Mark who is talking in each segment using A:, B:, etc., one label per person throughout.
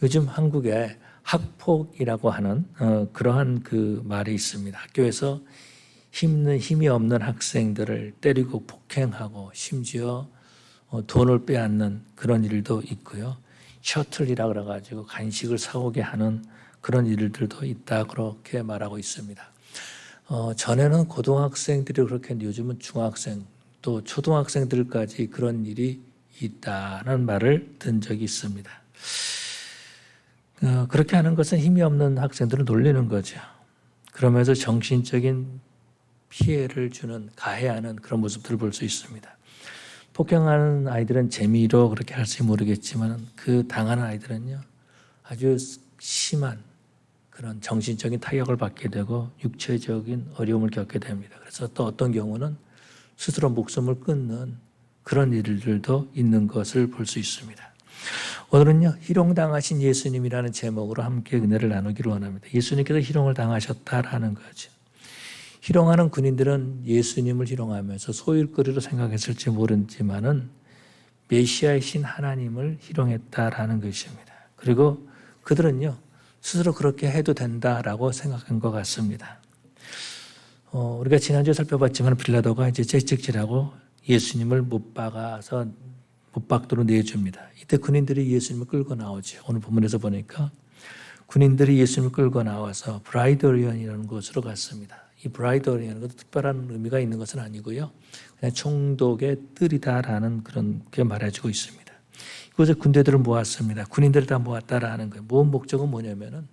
A: 요즘 한국에 학폭이라고 하는 그러한 그 말이 있습니다. 학교에서 힘이 없는 학생들을 때리고 폭행하고 심지어 돈을 빼앗는 그런 일도 있고요. 셔틀이라 그래가지고 간식을 사오게 하는 그런 일들도 있다 그렇게 말하고 있습니다. 전에는 고등학생들이 그렇게 했는데 요즘은 중학생 또 초등학생들까지 그런 일이 있다는 말을 든 적이 있습니다. 그렇게 하는 것은 힘이 없는 학생들을 놀리는 거죠. 그러면서 정신적인 피해를 주는, 가해하는 그런 모습들을 볼 수 있습니다. 폭행하는 아이들은 재미로 그렇게 할지 모르겠지만 그 당하는 아이들은요, 아주 심한 그런 정신적인 타격을 받게 되고 육체적인 어려움을 겪게 됩니다. 그래서 또 어떤 경우는 스스로 목숨을 끊는 그런 일들도 있는 것을 볼 수 있습니다. 오늘은요, 희롱당하신 예수님이라는 제목으로 함께 은혜를 나누기를 원합니다. 예수님께서 희롱을 당하셨다라는 거죠. 희롱하는 군인들은 예수님을 희롱하면서 소일거리로 생각했을지 모르지만은 메시아이신 하나님을 희롱했다라는 것입니다. 그리고 그들은요, 스스로 그렇게 해도 된다라고 생각한 것 같습니다. 우리가 지난주에 살펴봤지만 빌라도가 이제 채찍질하고 예수님을 못 박도로 내줍니다. 이때 군인들이 예수님을 끌고 나오죠. 오늘 본문에서 보니까 군인들이 예수님을 끌고 나와서 브라이더리언이라는 곳으로 갔습니다. 이 브라이더리언은 것도 특별한 의미가 있는 것은 아니고요. 그냥 총독의 뜰이다라는 그렇게 말해주고 있습니다. 이곳에 군대들을 모았습니다. 군인들을 다 모았다라는 거예요. 모은 목적은 뭐냐면은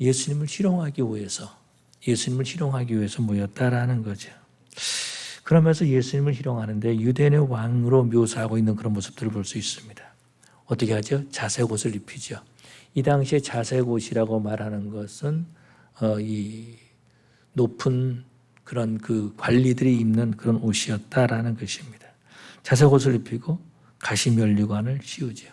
A: 예수님을 희롱하기 위해서 모였다라는 거죠. 그러면서 예수님을 희롱하는데 유대인의 왕으로 묘사하고 있는 그런 모습들을 볼 수 있습니다. 어떻게 하죠? 자색 옷을 입히죠. 이 당시에 자색 옷이라고 말하는 것은 이 높은 그런 그 관리들이 입는 그런 옷이었다라는 것입니다. 자색 옷을 입히고 가시 면류관을 씌우죠.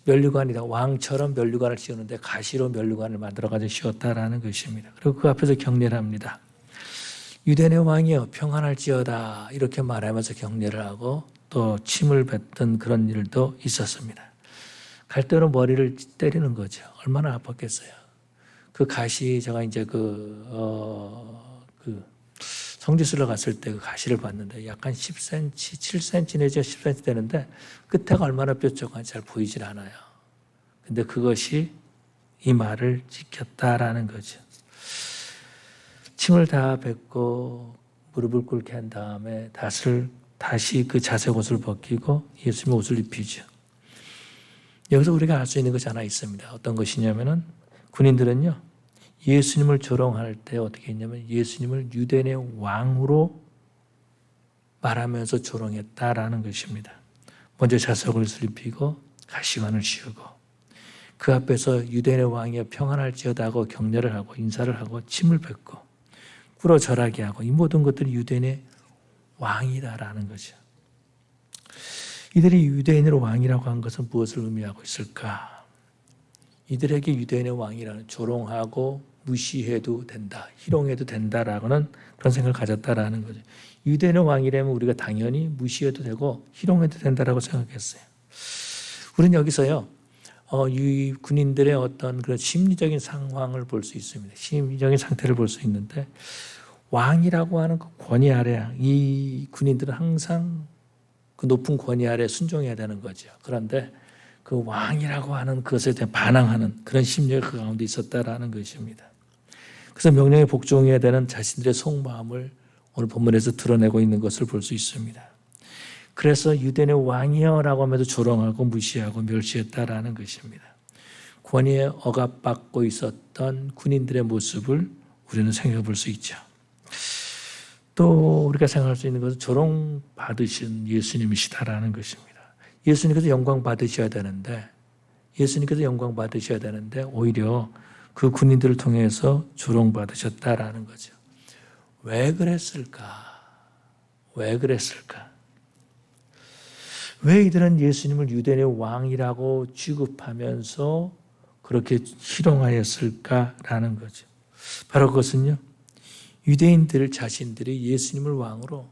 A: 면류관이다. 왕처럼 면류관을 씌우는데 가시로 면류관을 만들어가지고 씌웠다라는 것입니다. 그리고 그 앞에서 격려를 합니다. 유대인의 왕이여 평안할지어다 이렇게 말하면서 격려를 하고 또 침을 뱉던 그런 일도 있었습니다. 갈대로 머리를 때리는 거죠. 얼마나 아팠겠어요. 그 가시 제가 이제 성지순례 갔을 때 그 가시를 봤는데 약간 10cm, 7cm 내지 10cm 되는데 끝에가 얼마나 뾰족한지 잘 보이질 않아요. 근데 그것이 이 말을 지켰다라는 거죠. 침을 다 뱉고 무릎을 꿇게 한 다음에 다시 그 자색 옷을 벗기고 예수님의 옷을 입히죠. 여기서 우리가 알 수 있는 것이 하나 있습니다. 어떤 것이냐면은 군인들은요, 예수님을 조롱할 때 어떻게 했냐면 예수님을 유대인의 왕으로 말하면서 조롱했다라는 것입니다. 먼저 자색 옷을 입히고 가시관을 씌우고 그 앞에서 유대인의 왕이 평안할지어다 하고 격려를 하고 인사를 하고 침을 뱉고 꿇어 절하게 하고 이 모든 것들이 유대인의 왕이다라는 거죠. 이들이 유대인의 왕이라고 한 것은 무엇을 의미하고 있을까? 이들에게 유대인의 왕이라는 조롱하고 무시해도 된다, 희롱해도 된다라고는 그런 생각을 가졌다라는 거죠. 유대인의 왕이라면 우리가 당연히 무시해도 되고 희롱해도 된다라고 생각했어요. 우리는 여기서요, 이 군인들의 어떤 그런 심리적인 상황을 볼 수 있습니다. 심리적인 상태를 볼 수 있는데 왕이라고 하는 그 권위 아래 이 군인들은 항상 그 높은 권위 아래 순종해야 되는 거죠. 그런데 그 왕이라고 하는 것에 대해 반항하는 그런 심리가 그 가운데 있었다라는 것입니다. 그래서 명령에 복종해야 되는 자신들의 속마음을 오늘 본문에서 드러내고 있는 것을 볼 수 있습니다. 그래서 유대인의 왕이여라고 하면서 조롱하고 무시하고 멸시했다라는 것입니다. 권위에 억압받고 있었던 군인들의 모습을 우리는 생각해 볼 수 있죠. 또 우리가 생각할 수 있는 것은 조롱받으신 예수님이시다라는 것입니다. 예수님께서 영광 받으셔야 되는데 오히려 그 군인들을 통해서 조롱받으셨다라는 거죠. 왜 그랬을까? 왜 이들은 예수님을 유대인의 왕이라고 취급하면서 그렇게 희롱하였을까라는 거죠. 바로 그것은요, 유대인들 자신들이 예수님을 왕으로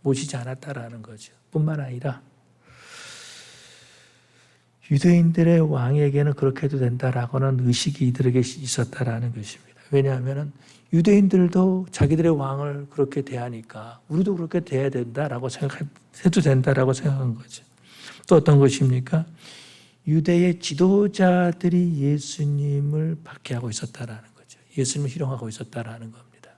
A: 모시지 않았다라는 거죠. 뿐만 아니라 유대인들의 왕에게는 그렇게 해도 된다라고는 의식이 이들에게 있었다라는 것입니다. 왜냐하면 유대인들도 자기들의 왕을 그렇게 대하니까 우리도 그렇게 대해야 된다라고 생각해도 된다라고 생각한 거죠. 또 어떤 것입니까? 유대의 지도자들이 예수님을 박해하고 있었다라는 거죠. 예수님을 희롱하고 있었다라는 겁니다.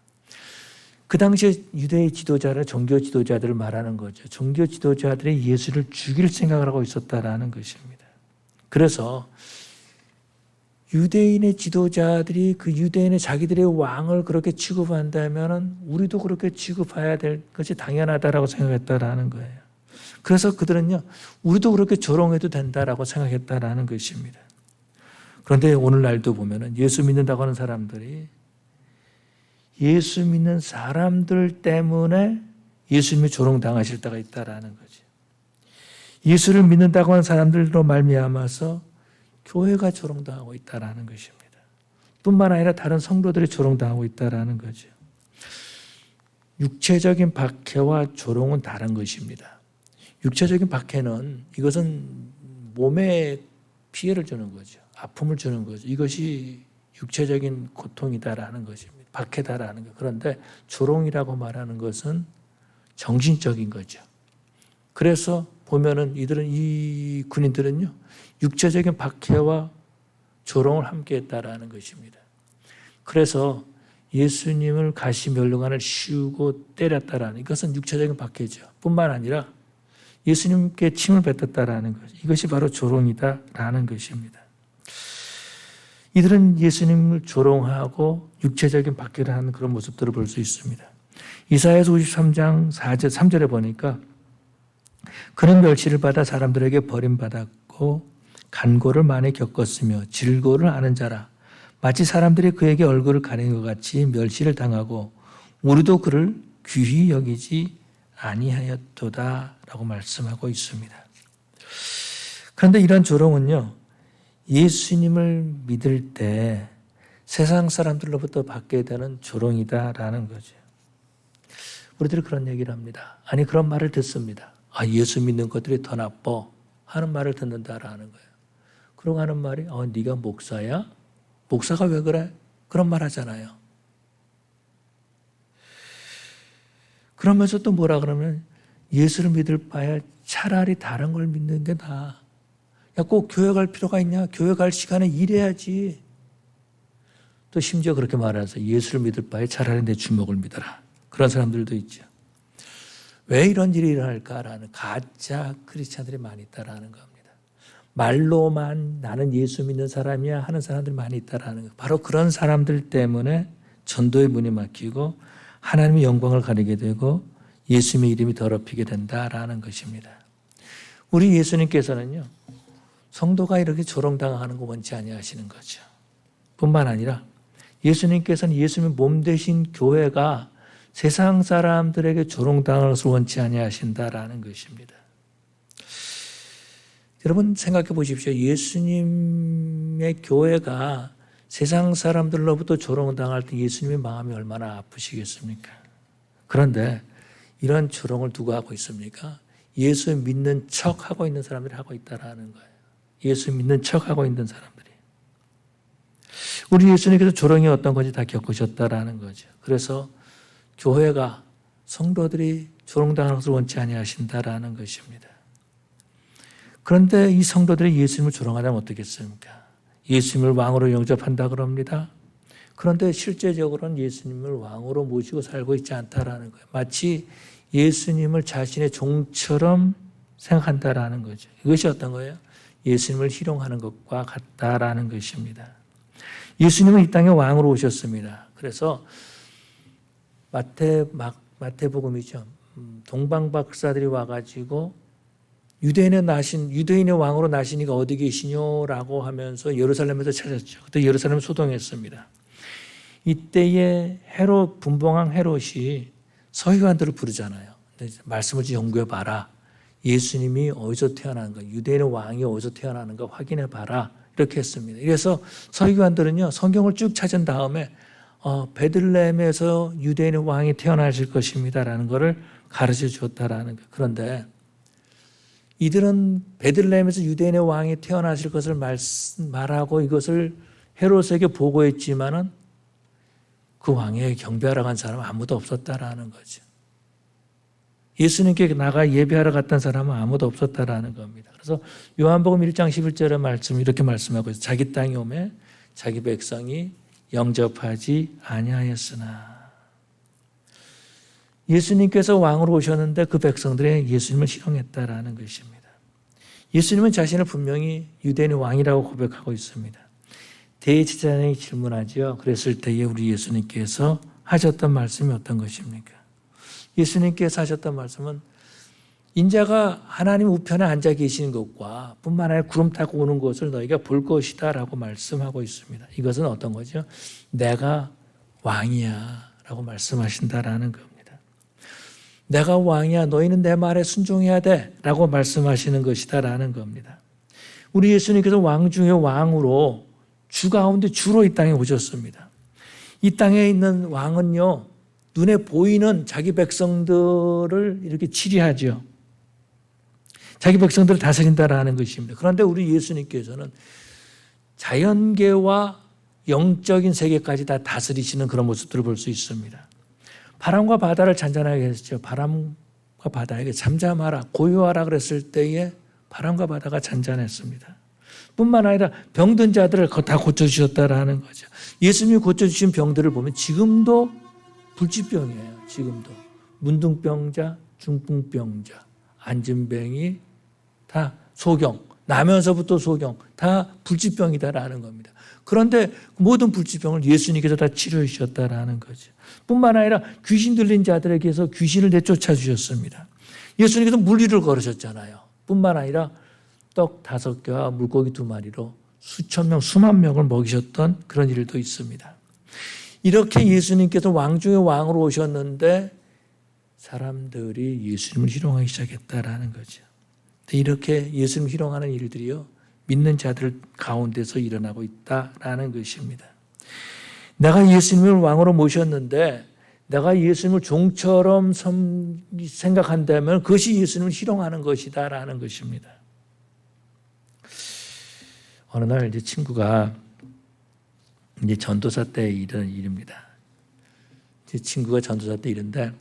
A: 그 당시에 유대의 지도자를 종교 지도자들을 말하는 거죠. 종교 지도자들이 예수를 죽일 생각을 하고 있었다라는 것입니다. 그래서 유대인의 지도자들이 그 유대인의 자기들의 왕을 그렇게 취급한다면 우리도 그렇게 취급해야 될 것이 당연하다라고 생각했다라는 거예요. 그래서 그들은요, 우리도 그렇게 조롱해도 된다라고 생각했다라는 것입니다. 그런데 오늘날도 보면은 예수 믿는다고 하는 사람들이 예수 믿는 사람들 때문에 예수님이 조롱당하실 때가 있다라는 거죠. 예수를 믿는다고 하는 사람들로 말미암아서 교회가 조롱당하고 있다라는 것입니다. 뿐만 아니라 다른 성도들이 조롱당하고 있다라는 거죠. 육체적인 박해와 조롱은 다른 것입니다. 육체적인 박해는 이것은 몸에 피해를 주는 거죠. 아픔을 주는 거죠. 이것이 육체적인 고통이다라는 것입니다. 박해다라는 것. 그런데 조롱이라고 말하는 것은 정신적인 거죠. 그래서 보면은 이 군인들은요, 육체적인 박해와 조롱을 함께 했다라는 것입니다. 그래서 예수님을 가시면류관을 씌우고 때렸다라는 이것은 육체적인 박해죠. 뿐만 아니라 예수님께 침을 뱉었다라는 것. 이것이 바로 조롱이다라는 것입니다. 이들은 예수님을 조롱하고 육체적인 박해를 하는 그런 모습들을 볼 수 있습니다. 이사야서 53장 3절에 보니까 그는 멸시를 받아 사람들에게 버림받았고 간고를 많이 겪었으며 질고를 아는 자라. 마치 사람들이 그에게 얼굴을 가리는 것 같이 멸시를 당하고 우리도 그를 귀히 여기지 아니하였도다 라고 말씀하고 있습니다. 그런데 이런 조롱은요, 예수님을 믿을 때 세상 사람들로부터 받게 되는 조롱이다라는 거죠. 우리들이 그런 얘기를 합니다. 아니, 그런 말을 듣습니다. 아, 예수 믿는 것들이 더 나빠 하는 말을 듣는다라는 거예요. 그러고 하는 말이 네가 목사야? 목사가 왜 그래? 그런 말 하잖아요. 그러면서 또 뭐라 그러면 예수를 믿을 바에 차라리 다른 걸 믿는 게 나아. 야, 꼭 교회 갈 필요가 있냐? 교회 갈 시간에 일해야지. 또 심지어 그렇게 말해서 예수를 믿을 바에 차라리 내 주먹을 믿어라. 그런 사람들도 있죠. 왜 이런 일이 일어날까라는 가짜 크리스찬들이 많이 있다라는 겁니다. 말로만 나는 예수 믿는 사람이야 하는 사람들이 많이 있다라는 거. 바로 그런 사람들 때문에 전도의 문이 막히고 하나님의 영광을 가리게 되고 예수님의 이름이 더럽히게 된다라는 것입니다. 우리 예수님께서는요, 성도가 이렇게 조롱당하는 거 원치 아니하시는 거죠. 뿐만 아니라 예수님께서는 예수님의 몸 되신 교회가 세상 사람들에게 조롱당하는 것을 원치 아니하신다라는 것입니다. 여러분 생각해 보십시오. 예수님의 교회가 세상 사람들로부터 조롱당할 때 예수님의 마음이 얼마나 아프시겠습니까? 그런데 이런 조롱을 누가 하고 있습니까? 예수 믿는 척하고 있는 사람들이 하고 있다라는 거예요. 예수 믿는 척하고 있는 사람들이. 우리 예수님께서 조롱이 어떤 건지 다 겪으셨다라는 거죠. 그래서 교회가 성도들이 조롱당하는 것을 원치 아니하신다라는 것입니다. 그런데 이 성도들이 예수님을 조롱하다면 어떻겠습니까? 예수님을 왕으로 영접한다 그럽니다. 그런데 실제적으로는 예수님을 왕으로 모시고 살고 있지 않다라는 거예요. 마치 예수님을 자신의 종처럼 생각한다라는 거죠. 이것이 어떤 거예요? 예수님을 희롱하는 것과 같다라는 것입니다. 예수님은 이 땅에 왕으로 오셨습니다. 그래서 마태복음이죠. 동방 박사들이 와가지고 유대인의 왕으로 나신 이가 어디 계시뇨라고 하면서 예루살렘에서 찾았죠. 그때 예루살렘 소동했습니다. 이때에 분봉왕 헤롯이 서기관들을 부르잖아요. 말씀을 좀 연구해 봐라. 예수님이 어디서 태어나는가, 유대인의 왕이 어디서 태어나는가 확인해 봐라. 이렇게 했습니다. 그래서 서기관들은요, 성경을 쭉 찾은 다음에 베들레헴에서 유대인의 왕이 태어나실 것입니다라는 것을 가르쳐 주었다라는 거예요. 그런데 이들은 베들레헴에서 유대인의 왕이 태어나실 것을 말하고 이것을 헤롯에게 보고했지만은 그 왕에 경배하러 간 사람은 아무도 없었다라는 거죠. 예수님께 나가 예배하러 갔던 사람은 아무도 없었다라는 겁니다. 그래서 요한복음 1장 11절의 말씀 이렇게 말씀하고 있어요. 자기 땅에 오매 자기 백성이 영접하지 아니하였으나. 예수님께서 왕으로 오셨는데 그 백성들이 예수님을 희롱했다라는 것입니다. 예수님은 자신을 분명히 유대인의 왕이라고 고백하고 있습니다. 대제사장이 질문하죠. 그랬을 때에 우리 예수님께서 하셨던 말씀이 어떤 것입니까? 예수님께서 하셨던 말씀은 인자가 하나님 우편에 앉아 계시는 것과 뿐만 아니라 구름 타고 오는 것을 너희가 볼 것이다 라고 말씀하고 있습니다. 이것은 어떤 거죠? 내가 왕이야 라고 말씀하신다라는 겁니다. 내가 왕이야, 너희는 내 말에 순종해야 돼 라고 말씀하시는 것이다 라는 겁니다. 우리 예수님께서 왕 중에 왕으로 주 가운데 주로 이 땅에 오셨습니다. 이 땅에 있는 왕은요, 눈에 보이는 자기 백성들을 이렇게 치리하죠. 자기 백성들을 다스린다라는 것입니다. 그런데 우리 예수님께서는 자연계와 영적인 세계까지 다 다스리시는 그런 모습들을 볼 수 있습니다. 바람과 바다를 잔잔하게 했죠. 바람과 바다에게 잠잠하라, 고요하라 그랬을 때에 바람과 바다가 잔잔했습니다. 뿐만 아니라 병든 자들을 다 고쳐주셨다라는 거죠. 예수님이 고쳐주신 병들을 보면 지금도 불치병이에요. 지금도. 문둥병자, 중풍병자, 안진뱅이 다 소경, 나면서부터 소경, 다 불치병이다라는 겁니다. 그런데 모든 불치병을 예수님께서 다 치료해 주셨다라는 거죠. 뿐만 아니라 귀신 들린 자들에게서 귀신을 내쫓아 주셨습니다. 예수님께서 물리를 걸으셨잖아요. 뿐만 아니라 떡 5개와 물고기 2마리로 수천 명, 수만 명을 먹이셨던 그런 일도 있습니다. 이렇게 예수님께서 왕 중에 왕으로 오셨는데 사람들이 예수님을 희롱하기 시작했다라는 거죠. 이렇게 예수님을 희롱하는 일들이요, 믿는 자들 가운데서 일어나고 있다라는 것입니다. 내가 예수님을 왕으로 모셨는데 내가 예수님을 종처럼 생각한다면 그것이 예수님을 희롱하는 것이다라는 것입니다. 어느 날 이제 친구가 이제 전도사 때 일은 일입니다. 제 친구가 전도사 때 일인데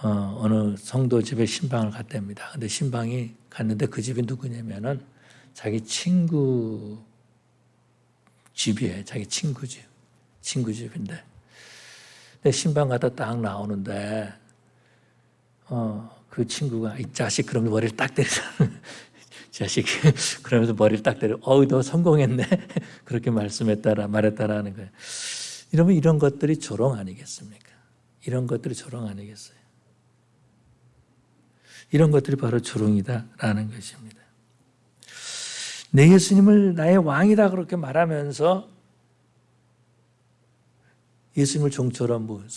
A: 어느 성도 집에 신방을 갔답니다. 근데 신방이 갔는데 그 집이 누구냐면은 자기 친구 집이에요. 자기 친구 집. 친구 집인데. 근데 신방 갔다 딱 나오는데 그 친구가 이 자식 그러면서 머리를 딱 때리잖아. 자식 그러면서 머리를 딱 때려. 너 성공했네. 그렇게 말했다라는 거예요. 이러면 이런 것들이 조롱 아니겠습니까? 이런 것들이 조롱 아니겠어요? 이런 것들이 바로 조롱이다라는 것입니다. 내 예수님을 나의 왕이다 그렇게 말하면서 예수님을 종처럼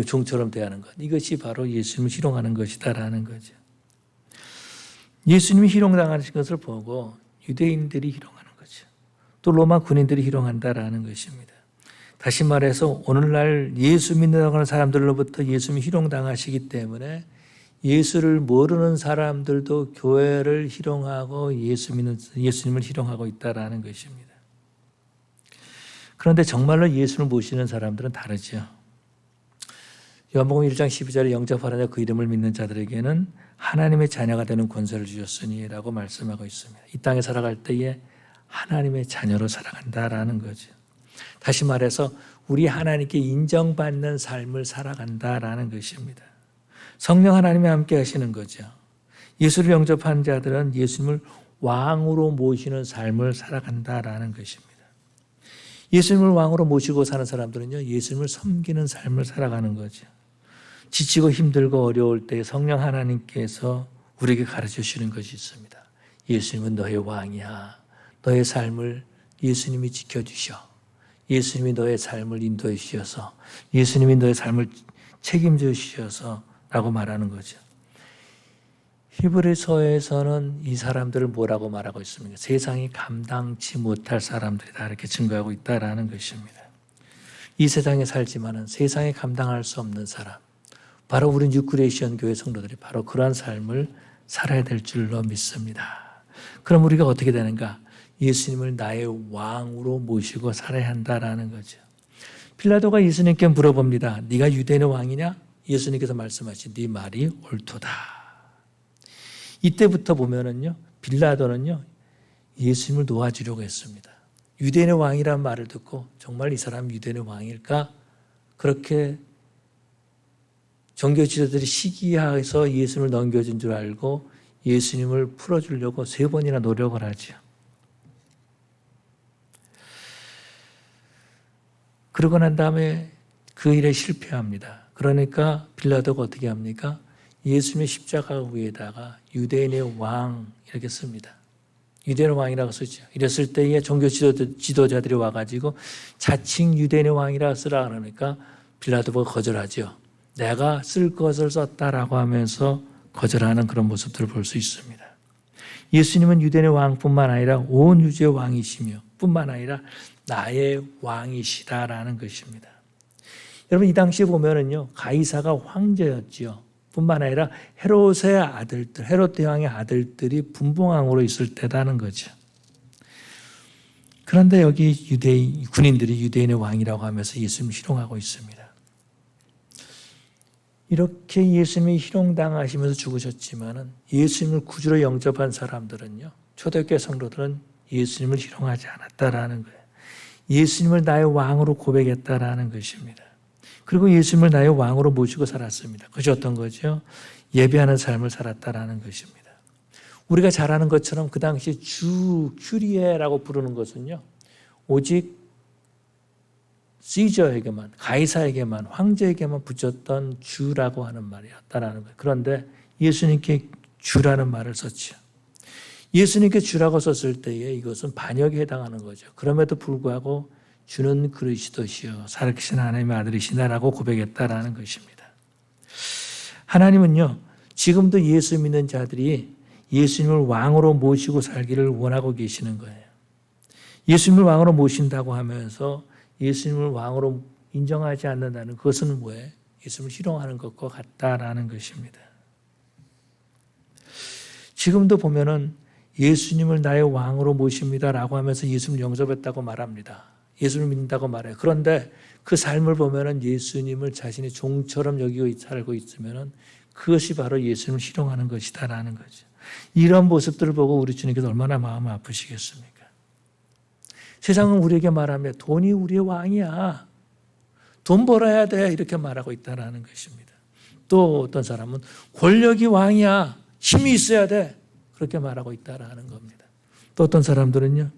A: 종처럼 대하는 것, 이것이 바로 예수님을 희롱하는 것이다라는 거죠. 예수님이 희롱당하신 것을 보고 유대인들이 희롱하는 거죠. 또 로마 군인들이 희롱한다라는 것입니다. 다시 말해서 오늘날 예수 믿는다고 하는 사람들로부터 예수님이 희롱당하시기 때문에 예수를 모르는 사람들도 교회를 희롱하고 예수님을 희롱하고 있다라는 것입니다. 그런데 정말로 예수를 모시는 사람들은 다르죠. 요한복음 1장 12절에 영접하라 그 이름을 믿는 자들에게는 하나님의 자녀가 되는 권세를 주셨으니 라고 말씀하고 있습니다. 이 땅에 살아갈 때에 하나님의 자녀로 살아간다라는 거죠. 다시 말해서 우리 하나님께 인정받는 삶을 살아간다라는 것입니다. 성령 하나님이 함께 하시는 거죠. 예수를 영접한 자들은 예수님을 왕으로 모시는 삶을 살아간다라는 것입니다. 예수님을 왕으로 모시고 사는 사람들은요, 예수님을 섬기는 삶을 살아가는 거죠. 지치고 힘들고 어려울 때 성령 하나님께서 우리에게 가르쳐 주시는 것이 있습니다. 예수님은 너의 왕이야. 너의 삶을 예수님이 지켜주셔. 예수님이 너의 삶을 인도해 주셔서, 예수님이 너의 삶을 책임져 주셔서 라고 말하는 거죠. 히브리서에서는 이 사람들을 뭐라고 말하고 있습니까? 세상이 감당치 못할 사람들이다 이렇게 증거하고 있다라는 것입니다. 이 세상에 살지만은 세상에 감당할 수 없는 사람, 바로 우리 뉴크리에이션 교회 성도들이 바로 그러한 삶을 살아야 될 줄로 믿습니다. 그럼 우리가 어떻게 되는가? 예수님을 나의 왕으로 모시고 살아야 한다라는 거죠. 빌라도가 예수님께 물어봅니다. 네가 유대인의 왕이냐? 예수님께서 말씀하신 네 말이 옳도다. 이때부터 보면은요, 빌라도는요, 예수님을 놓아주려고 했습니다. 유대인의 왕이란 말을 듣고 정말 이 사람 유대인의 왕일까? 그렇게 종교 지도자들이 시기해서 예수님을 넘겨준 줄 알고 예수님을 풀어주려고 3번이나 노력을 하죠. 그러고 난 다음에 그 일에 실패합니다. 그러니까 빌라도가 어떻게 합니까? 예수님의 십자가 위에다가 유대인의 왕 이렇게 씁니다. 유대인의 왕이라고 쓰죠. 이랬을 때에 종교 지도자들이 와가지고 자칭 유대인의 왕이라고 쓰라 그러니까 빌라도가 거절하죠. 내가 쓸 것을 썼다라고 하면서 거절하는 그런 모습들을 볼 수 있습니다. 예수님은 유대인의 왕뿐만 아니라 온 유주의 왕이시며 뿐만 아니라 나의 왕이시다라는 것입니다. 여러분 이 당시에 보면은요 가이사가 황제였지요. 뿐만 아니라 헤롯의 아들들, 헤롯 대왕의 아들들이 분봉왕으로 있을 때다는 거죠. 그런데 여기 유대인 군인들이 유대인의 왕이라고 하면서 예수님을 희롱하고 있습니다. 이렇게 예수님이 희롱당하시면서 죽으셨지만은 예수님을 구주로 영접한 사람들은요, 초대교회 성도들은 예수님을 희롱하지 않았다라는 거예요. 예수님을 나의 왕으로 고백했다라는 것입니다. 그리고 예수님을 나의 왕으로 모시고 살았습니다. 그것이 어떤 거죠? 예배하는 삶을 살았다라는 것입니다. 우리가 잘 아는 것처럼 그 당시 주, 큐리에라고 부르는 것은요, 오직 시저에게만, 가이사에게만, 황제에게만 붙였던 주라고 하는 말이었다라는 거예요. 그런데 예수님께 주라는 말을 썼죠. 예수님께 주라고 썼을 때에 이것은 반역에 해당하는 거죠. 그럼에도 불구하고 주는 그리스도시요 살아계신 하나님의 아들이시다라고 고백했다라는 것입니다. 하나님은요, 지금도 예수 믿는 자들이 예수님을 왕으로 모시고 살기를 원하고 계시는 거예요. 예수님을 왕으로 모신다고 하면서 예수님을 왕으로 인정하지 않는다는 그것은 뭐예요? 예수님을 희롱하는 것과 같다라는 것입니다. 지금도 보면은 예수님을 나의 왕으로 모십니다라고 하면서 예수님을 영접했다고 말합니다. 예수님을 믿는다고 말해요. 그런데 그 삶을 보면은 예수님을 자신의 종처럼 여기고 살고 있으면은 그것이 바로 예수님을 희롱하는 것이다라는 거죠. 이런 모습들을 보고 우리 주님께서 얼마나 마음이 아프시겠습니까? 세상은 우리에게 말합니다. 돈이 우리의 왕이야. 돈 벌어야 돼. 이렇게 말하고 있다는 것입니다. 또 어떤 사람은 권력이 왕이야. 힘이 있어야 돼. 그렇게 말하고 있다는 겁니다. 또 어떤 사람들은요.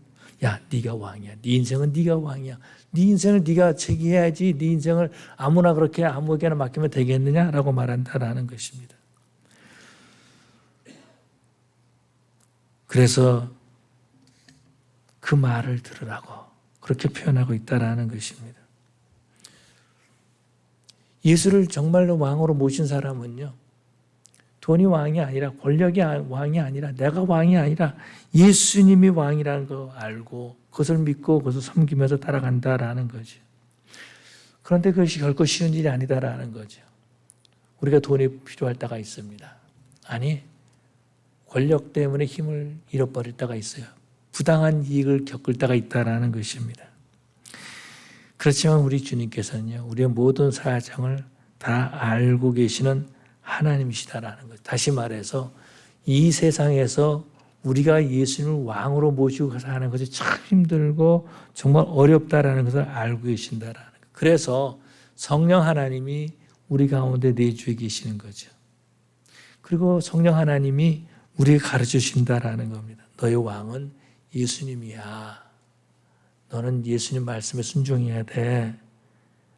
A: 야, 네가 왕이야. 네 인생은 네가 왕이야. 네 인생을 네가 책임해야지. 네 인생을 아무나 그렇게 아무에게나 맡기면 되겠느냐라고 말한다는 것입니다. 그래서 그 말을 들으라고 그렇게 표현하고 있다는 것입니다. 예수를 정말로 왕으로 모신 사람은요. 돈이 왕이 아니라 권력이 왕이 아니라 내가 왕이 아니라 예수님이 왕이라는 거 알고 그것을 믿고 그것을 섬기면서 따라간다라는 거죠. 그런데 그것이 결코 쉬운 일이 아니다라는 거죠. 우리가 돈이 필요할 때가 있습니다. 아니 권력 때문에 힘을 잃어버릴 때가 있어요. 부당한 이익을 겪을 때가 있다라는 것입니다. 그렇지만 우리 주님께서는요, 우리의 모든 사정을 다 알고 계시는 하나님이시다라는 것. 다시 말해서 이 세상에서 우리가 예수님을 왕으로 모시고 사는 것이 참 힘들고 정말 어렵다라는 것을 알고 계신다라는 것. 그래서 성령 하나님이 우리 가운데 내주에 계시는 거죠. 그리고 성령 하나님이 우리에게 가르쳐 주신다라는 겁니다. 너의 왕은 예수님이야. 너는 예수님 말씀에 순종해야 돼.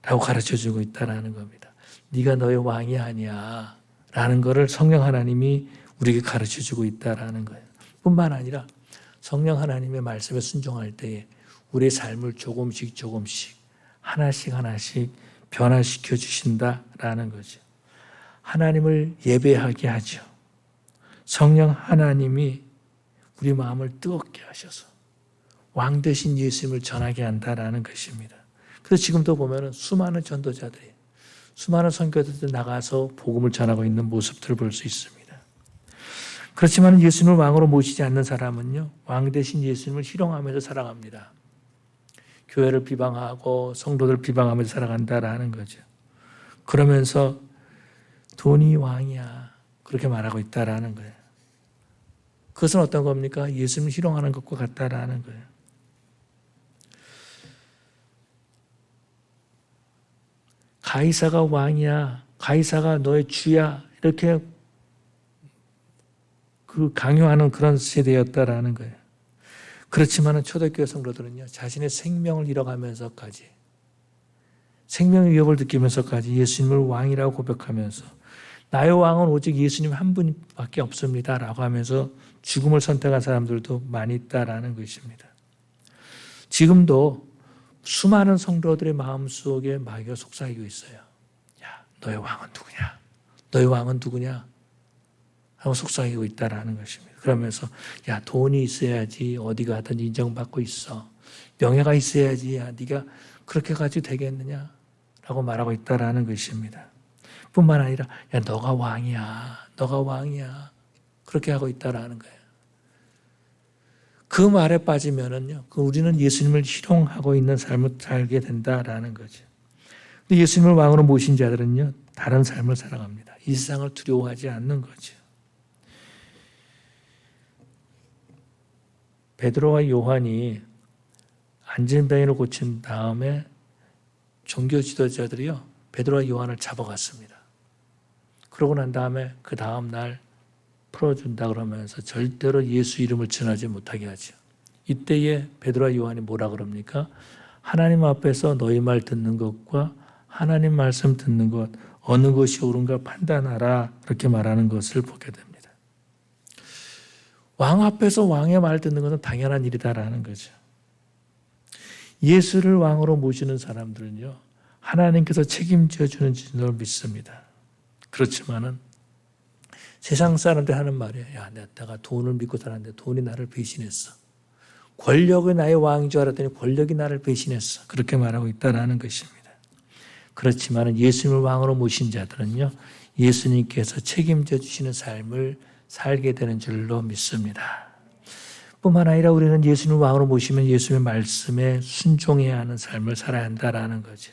A: 라고 가르쳐 주고 있다라는 겁니다. 네가 너의 왕이 아니야. 라는 것을 성령 하나님이 우리에게 가르쳐 주고 있다라는 거예요. 뿐만 아니라 성령 하나님의 말씀에 순종할 때에 우리의 삶을 조금씩 하나씩 변화시켜 주신다라는 거죠. 하나님을 예배하게 하죠. 성령 하나님이 우리 마음을 뜨겁게 하셔서 왕 대신 예수님을 전하게 한다라는 것입니다. 그래서 지금도 보면 수많은 전도자들이 수많은 선교사들이 나가서 복음을 전하고 있는 모습들을 볼 수 있습니다. 그렇지만 예수님을 왕으로 모시지 않는 사람은요, 왕 대신 예수님을 희롱하면서 살아갑니다. 교회를 비방하고 성도들 비방하면서 살아간다라는 거죠. 그러면서 돈이 왕이야, 그렇게 말하고 있다라는 거예요. 그것은 어떤 겁니까? 예수님을 희롱하는 것과 같다라는 거예요. 가이사가 왕이야, 가이사가 너의 주야, 이렇게 강요하는 그런 세대였다라는 거예요. 그렇지만 초대교회 성도들은요, 자신의 생명을 잃어가면서까지, 생명의 위협을 느끼면서까지 예수님을 왕이라고 고백하면서 나의 왕은 오직 예수님 한 분밖에 없습니다 라고 하면서 죽음을 선택한 사람들도 많이 있다라는 것입니다. 지금도 수많은 성도들의 마음속에 마귀가 속삭이고 있어요. 야, 너의 왕은 누구냐? 너의 왕은 누구냐? 하고 속삭이고 있다라는 것입니다. 그러면서 야, 돈이 있어야지 어디 가든 인정받고 있어. 명예가 있어야지 야, 네가 그렇게 가지고 되겠느냐? 라고 말하고 있다라는 것입니다. 뿐만 아니라 야, 너가 왕이야. 너가 왕이야. 그렇게 하고 있다라는 거예요. 그 말에 빠지면은요, 우리는 예수님을 희롱하고 있는 삶을 살게 된다라는 거죠. 근데 예수님을 왕으로 모신 자들은요, 다른 삶을 살아갑니다. 이 세상을 두려워하지 않는 거죠. 베드로와 요한이 안진뱅이를 고친 다음에 종교 지도자들이요, 베드로와 요한을 잡아갔습니다. 그러고 난 다음에 그 다음 날 풀어준다 그러면서 절대로 예수 이름을 전하지 못하게 하죠. 이때에 베드로와 요한이 뭐라 그럽니까? 하나님 앞에서 너희 말 듣는 것과 하나님 말씀 듣는 것 어느 것이 옳은가 판단하라, 그렇게 말하는 것을 보게 됩니다. 왕 앞에서 왕의 말 듣는 것은 당연한 일이다라는 거죠. 예수를 왕으로 모시는 사람들은요, 하나님께서 책임져 주는 줄 믿습니다. 그렇지만은 세상 사람들 하는 말이에요. 야, 내가 돈을 믿고 살았는데 돈이 나를 배신했어. 권력이 나의 왕인 줄 알았더니 권력이 나를 배신했어. 그렇게 말하고 있다라는 것입니다. 그렇지만 예수님을 왕으로 모신 자들은요, 예수님께서 책임져 주시는 삶을 살게 되는 줄로 믿습니다. 뿐만 아니라 우리는 예수님을 왕으로 모시면 예수님의 말씀에 순종해야 하는 삶을 살아야 한다라는 거죠.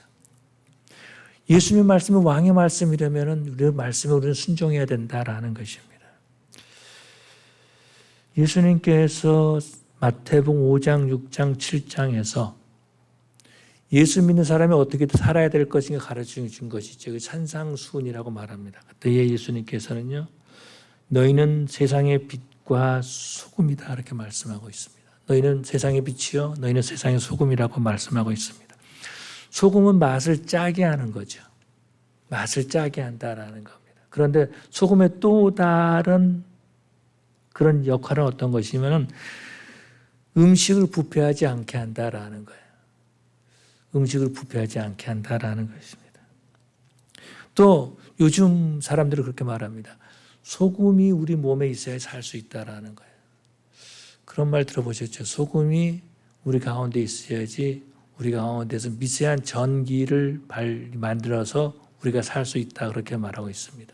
A: 예수님의 말씀이 왕의 말씀이라면 우리의 말씀에 우리는 순종해야 된다라는 것입니다. 예수님께서 마태복음 5장, 6장, 7장에서 예수 믿는 사람이 어떻게 살아야 될 것인가 가르쳐 준 것이죠. 산상수훈이라고 말합니다. 그때 예수님께서는요, 너희는 세상의 빛과 소금이다, 이렇게 말씀하고 있습니다. 너희는 세상의 빛이요, 너희는 세상의 소금이라고 말씀하고 있습니다. 소금은 맛을 짜게 하는 거죠. 맛을 짜게 한다라는 겁니다. 그런데 소금의 또 다른 그런 역할은 어떤 것이냐면 음식을 부패하지 않게 한다라는 거예요. 음식을 부패하지 않게 한다라는 것입니다. 또 요즘 사람들은 그렇게 말합니다. 소금이 우리 몸에 있어야 살 수 있다라는 거예요. 그런 말 들어보셨죠? 소금이 우리 가운데 있어야지 우리 가운데서 미세한 전기를 만들어서 우리가 살 수 있다, 그렇게 말하고 있습니다.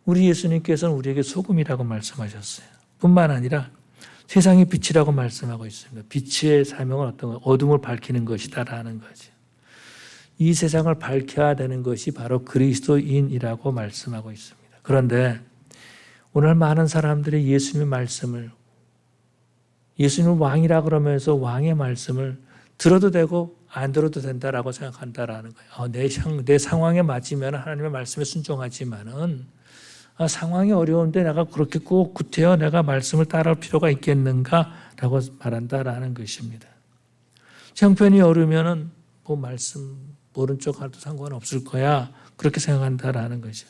A: 우리 예수님께서는 우리에게 소금이라고 말씀하셨어요. 뿐만 아니라 세상의 빛이라고 말씀하고 있습니다. 빛의 사명은 어떤 거? 어둠을 밝히는 것이다라는 거죠. 이 세상을 밝혀야 되는 것이 바로 그리스도인이라고 말씀하고 있습니다. 그런데 오늘 많은 사람들이 예수님의 말씀을, 예수님을 왕이라 그러면서 왕의 말씀을 들어도 되고 안 들어도 된다라고 생각한다라는 거예요. 내 상황에 맞으면 하나님의 말씀에 순종하지만은 상황이 어려운데 내가 그렇게 꼭 구태여 내가 말씀을 따라올 필요가 있겠는가라고 말한다라는 것입니다. 형편이 어려우면은 뭐 말씀 모른 척 해도 상관없을 거야, 그렇게 생각한다라는 거죠.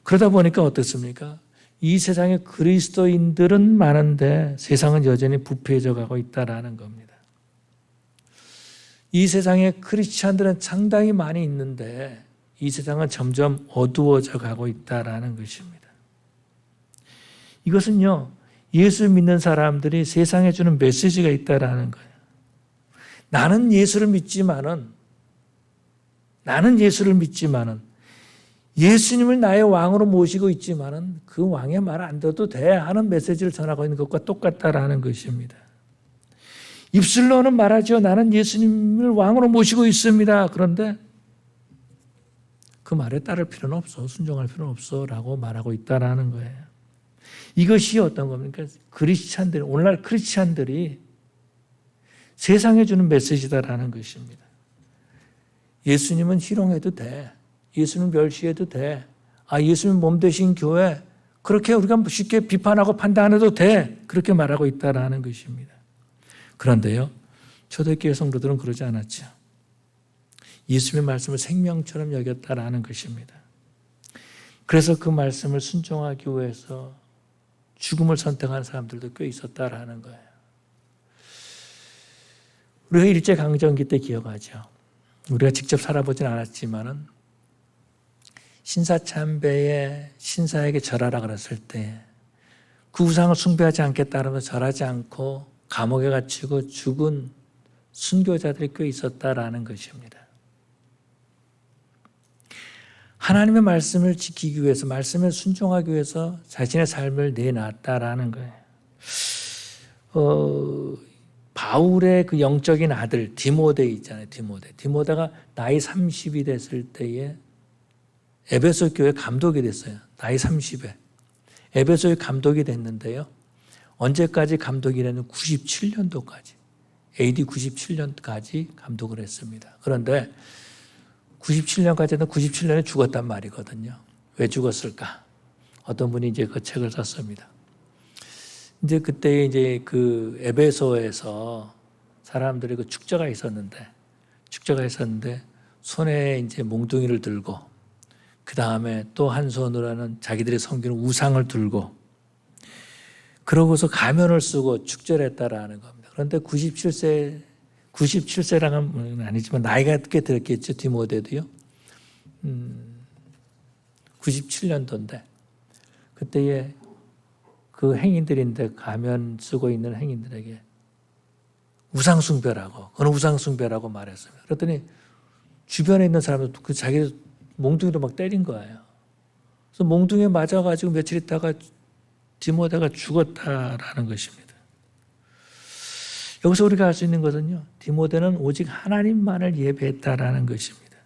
A: 그러다 보니까 어떻습니까? 이 세상에 그리스도인들은 많은데 세상은 여전히 부패해져 가고 있다라는 겁니다. 이 세상에 크리스찬들은 상당히 많이 있는데 이 세상은 점점 어두워져 가고 있다라는 것입니다. 이것은요, 예수 믿는 사람들이 세상에 주는 메시지가 있다라는 거예요. 나는 예수를 믿지만은 예수님을 나의 왕으로 모시고 있지만은 그 왕의 말 안 들어도 돼 하는 메시지를 전하고 있는 것과 똑같다라는 것입니다. 입술로는 말하죠. 나는 예수님을 왕으로 모시고 있습니다. 그런데 그 말에 따를 필요는 없어. 순종할 필요는 없어. 라고 말하고 있다라는 거예요. 이것이 어떤 겁니까? 크리스찬들, 오늘날 크리스찬들이 세상에 주는 메시지다라는 것입니다. 예수님은 희롱해도 돼. 예수님 멸시해도 돼. 예수님 몸 되신 교회 그렇게 우리가 쉽게 비판하고 판단해도 돼. 그렇게 말하고 있다라는 것입니다. 그런데요, 초대교회 성도들은 그러지 않았죠. 예수님의 말씀을 생명처럼 여겼다라는 것입니다. 그래서 그 말씀을 순종하기 위해서 죽음을 선택한 사람들도 꽤 있었다라는 거예요. 우리가 일제강점기 때 기억하죠. 우리가 직접 살아보진 않았지만은 신사참배에 신사에게 절하라 그랬을 때 그 우상을 숭배하지 않겠다라면 절하지 않고 감옥에 갇히고 죽은 순교자들이 꽤 있었다라는 것입니다. 하나님의 말씀을 지키기 위해서, 말씀에 순종하기 위해서 자신의 삶을 내놨다라는 거예요. 바울의 그 영적인 아들 디모데 있잖아요. 디모데가 나이 30이 됐을 때에 에베소 교회 감독이 됐어요. 나이 30에. 에베소의 감독이 됐는데요. 언제까지 감독이 됐냐면 97년도까지. AD 97년까지 감독을 했습니다. 그런데 97년까지는 97년에 죽었단 말이거든요. 왜 죽었을까? 어떤 분이 이제 그 책을 썼습니다. 이제 그때 이제 그 에베소에서 사람들이 그 축제가 있었는데 손에 이제 몽둥이를 들고 그 다음에 또 한 손으로는 자기들이 섬기는 우상을 들고 그러고서 가면을 쓰고 축제를 했다라는 겁니다. 그런데 97세랑은 아니지만 나이가 꽤 들었겠죠. 디모데도요. 97년도인데 그때에 그 행인들인데 가면 쓰고 있는 행인들에게 우상숭배라고 그건 우상숭배라고 말했습니다. 그랬더니 주변에 있는 사람들 그 자기 몽둥이로 막 때린 거예요. 그래서 몽둥이에 맞아가지고 며칠 있다가 디모데가 죽었다라는 것입니다. 여기서 우리가 알 수 있는 것은요, 디모데는 오직 하나님만을 예배했다라는 것입니다.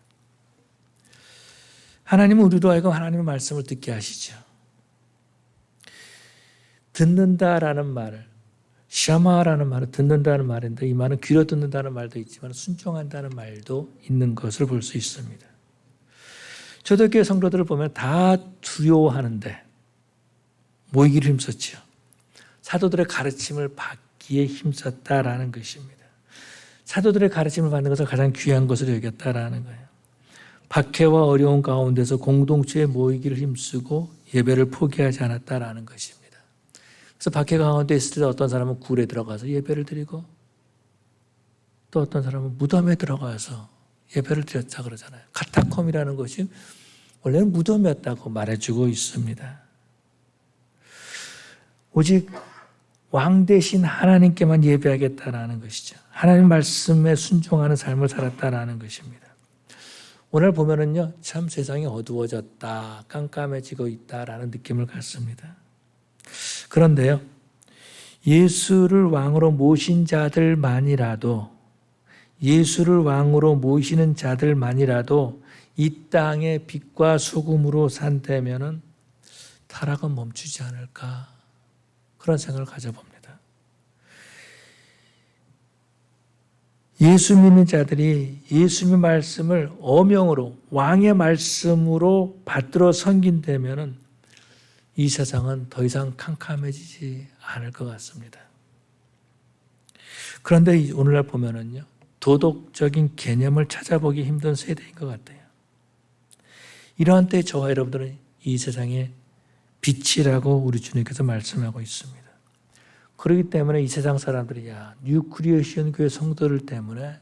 A: 하나님은 우리로 하여금 하나님의 말씀을 듣게 하시죠. 듣는다라는 말을, 샤마라는 말은 듣는다는 말인데 이 말은 귀로 듣는다는 말도 있지만 순종한다는 말도 있는 것을 볼 수 있습니다. 초대교회 성도들을 보면 다 두려워하는데 모이기를 힘썼죠. 사도들의 가르침을 받기에 힘썼다라는 것입니다. 사도들의 가르침을 받는 것을 가장 귀한 것으로 여겼다라는 거예요. 박해와 어려운 가운데서 공동체에 모이기를 힘쓰고 예배를 포기하지 않았다라는 것입니다. 그래서 박해 가운데 있을 때 어떤 사람은 굴에 들어가서 예배를 드리고 또 어떤 사람은 무덤에 들어가서 예배를 드렸다 그러잖아요. 카타콤이라는 것이 원래는 무덤이었다고 말해주고 있습니다. 오직 왕 대신 하나님께만 예배하겠다라는 것이죠. 하나님 말씀에 순종하는 삶을 살았다라는 것입니다. 오늘 보면은요, 참 세상이 어두워졌다, 깜깜해지고 있다라는 느낌을 갖습니다. 그런데요, 예수를 왕으로 모신 자들만이라도, 예수를 왕으로 모시는 자들만이라도 이 땅의 빛과 소금으로 산다면은 타락은 멈추지 않을까, 그런 생각을 가져봅니다. 예수 믿는 자들이 예수님의 말씀을 어명으로 왕의 말씀으로 받들어 섬긴다면은 이 세상은 더 이상 캄캄해지지 않을 것 같습니다. 그런데 오늘날 보면은요, 도덕적인 개념을 찾아보기 힘든 세대인 것 같아요. 이러한 때 저와 여러분들은 이 세상의 빛이라고 우리 주님께서 말씀하고 있습니다. 그렇기 때문에 이 세상 사람들이 뉴 크리에이션 교회 성도들 때문에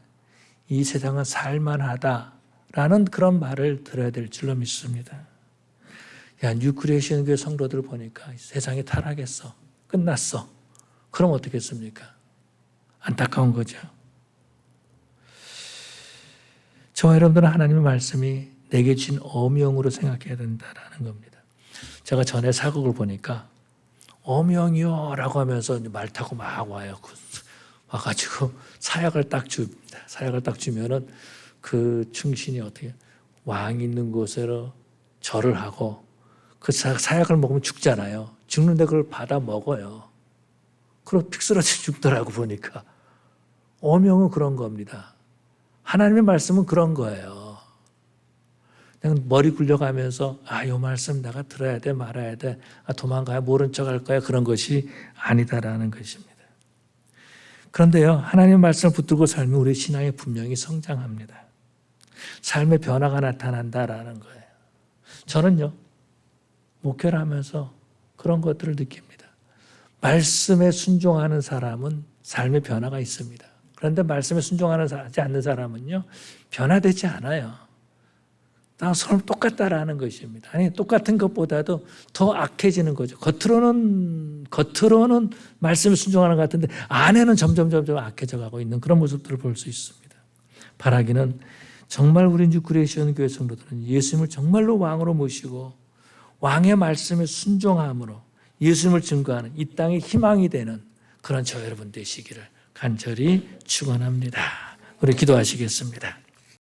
A: 이 세상은 살만하다라는 그런 말을 들어야 될 줄로 믿습니다. 뉴 크리에이션 교회 성도들을 보니까 세상이 타락했어. 끝났어. 그럼 어떻겠습니까? 안타까운 거죠. 저와 여러분들은 하나님의 말씀이 내게 주신 어명으로 생각해야 된다라는 겁니다. 제가 전에 사극을 보니까 어명이요 라고 하면서 말 타고 막 와요. 와가지고 사약을 딱 줍니다. 사약을 딱 주면은 그 충신이 어떻게 왕 있는 곳으로 절을 하고 그 사약을 먹으면 죽잖아요. 죽는데 그걸 받아 먹어요. 그럼 픽 쓰러져 죽더라고 보니까. 어명은 그런 겁니다. 하나님의 말씀은 그런 거예요. 그냥 머리 굴려가면서 요 말씀 내가 들어야 돼 말아야 돼 도망가야 모른 척 할 거야 그런 것이 아니다라는 것입니다. 그런데요 하나님의 말씀을 붙들고 살면 우리 신앙이 분명히 성장합니다. 삶의 변화가 나타난다라는 거예요. 저는요 목회를 하면서 그런 것들을 느낍니다. 말씀에 순종하는 사람은 삶의 변화가 있습니다. 그런데 말씀에 순종하지 않는 사람은요 변화되지 않아요. 다 서로 똑같다라는 것입니다. 아니 똑같은 것보다도 더 악해지는 거죠. 겉으로는 말씀에 순종하는 것 같은데 안에는 점점 악해져 가고 있는 그런 모습들을 볼 수 있습니다. 바라기는 정말 우리 뉴크리에이션 교회 성도들은 예수님을 정말로 왕으로 모시고 왕의 말씀에 순종함으로 예수님을 증거하는 이 땅의 희망이 되는 그런 저 여러분 되시기를 간절히 축원합니다. 우리 기도하시겠습니다.